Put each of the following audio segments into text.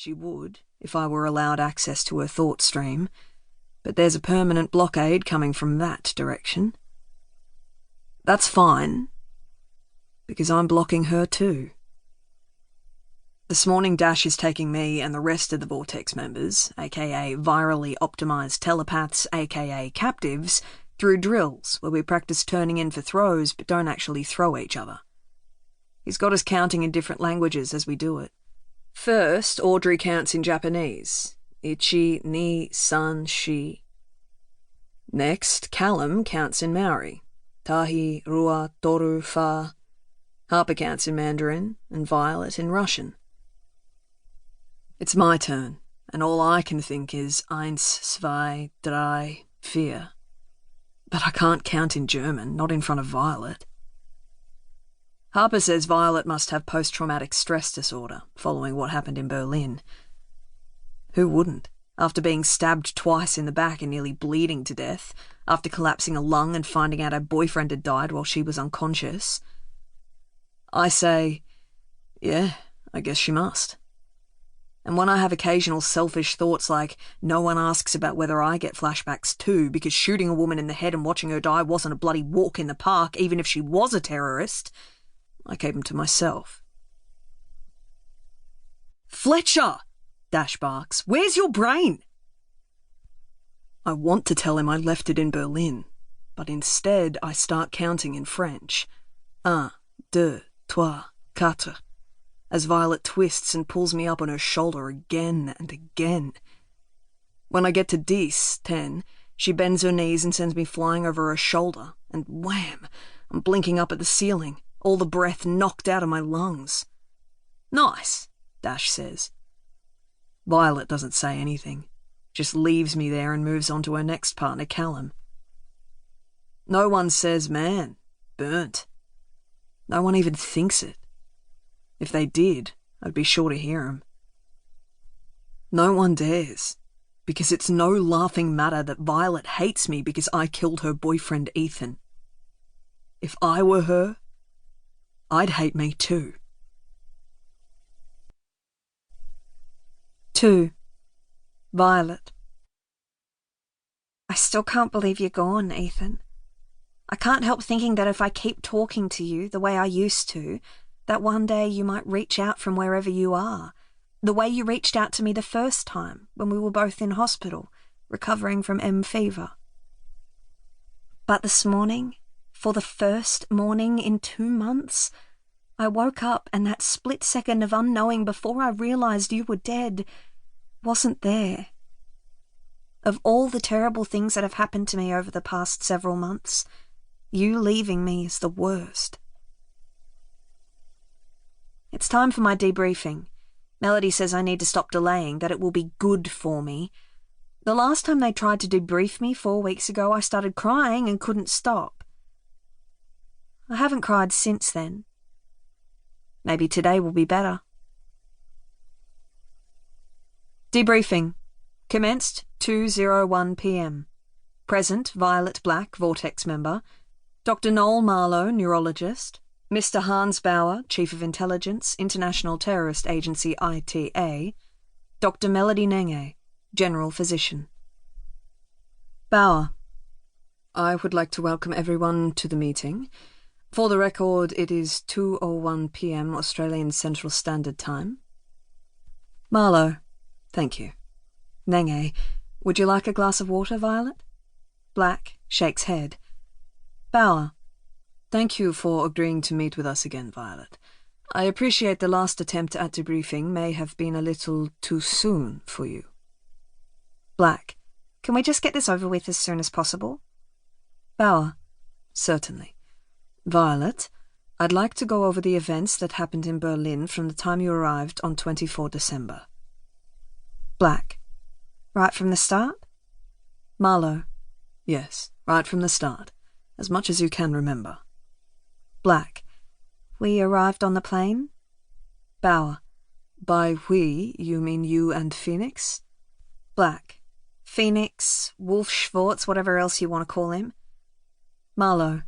She would, if I were allowed access to her thought stream, but there's a permanent blockade coming from that direction. That's fine, because I'm blocking her too. This morning Dash is taking me and the rest of the Vortex members, aka virally optimised telepaths, aka captives, through drills where we practice turning in for throws but don't actually throw each other. He's got us counting in different languages as we do it. First, Audrey counts in Japanese. Ichi, ni, san, shi. Next, Callum counts in Maori. Tahi, rua, toru, fa. Harper counts in Mandarin, and Violet in Russian. It's my turn, and all I can think is eins, zwei, drei, vier. But I can't count in German, not in front of Violet. Harper says Violet must have post-traumatic stress disorder, following what happened in Berlin. Who wouldn't, after being stabbed twice in the back and nearly bleeding to death, after collapsing a lung and finding out her boyfriend had died while she was unconscious? I say, yeah, I guess she must. And when I have occasional selfish thoughts like, no one asks about whether I get flashbacks too, because shooting a woman in the head and watching her die wasn't a bloody walk in the park, even if she was a terrorist, I keep them to myself. Fletcher! Dash barks. Where's your brain? I want to tell him I left it in Berlin, but instead I start counting in French. Un, deux, trois, quatre. As Violet twists and pulls me up on her shoulder again and again. When I get to 10, she bends her knees and sends me flying over her shoulder, and wham! I'm blinking up at the ceiling, all the breath knocked out of my lungs. Nice, Dash says. Violet doesn't say anything, just leaves me there and moves on to her next partner, Callum. No one says, man, burnt. No one even thinks it. If they did, I'd be sure to hear 'em. No one dares, because it's no laughing matter that Violet hates me because I killed her boyfriend Ethan. If I were her, I'd hate me too. 2. Violet. I still can't believe you're gone, Ethan. I can't help thinking that if I keep talking to you the way I used to, that one day you might reach out from wherever you are, the way you reached out to me the first time when we were both in hospital, recovering from M fever. But this morning, for the first morning in 2 months, I woke up and that split second of unknowing before I realised you were dead wasn't there. Of all the terrible things that have happened to me over the past several months, you leaving me is the worst. It's time for my debriefing. Melody says I need to stop delaying, that it will be good for me. The last time they tried to debrief me 4 weeks ago, I started crying and couldn't stop. I haven't cried since then. Maybe today will be better. Debriefing. Commenced 2:01 p.m. Present Violet Black, Vortex member. Dr. Noel Marlowe, neurologist. Mr. Hans Bauer, Chief of Intelligence, International Terrorist Agency ITA. Dr. Melody Nenge, General Physician. Bauer. I would like to welcome everyone to the meeting. For the record, it is 2:01 p.m. Australian Central Standard Time. Marlowe. Thank you. Nenge. Would you like a glass of water, Violet? Black shakes head. Bauer. Thank you for agreeing to meet with us again, Violet. I appreciate the last attempt at debriefing may have been a little too soon for you. Black. Can we just get this over with as soon as possible? Bauer. Certainly. Violet, I'd like to go over the events that happened in Berlin from the time you arrived on 24 December. Black. Right from the start? Marlowe. Yes, right from the start. As much as you can remember. Black. We arrived on the plane? Bauer. By we, you mean you and Phoenix? Black. Phoenix, Wolf Schwartz, whatever else you want to call him. Marlowe.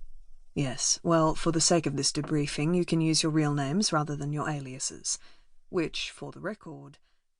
Yes, well, for the sake of this debriefing, you can use your real names rather than your aliases. Which, for the record...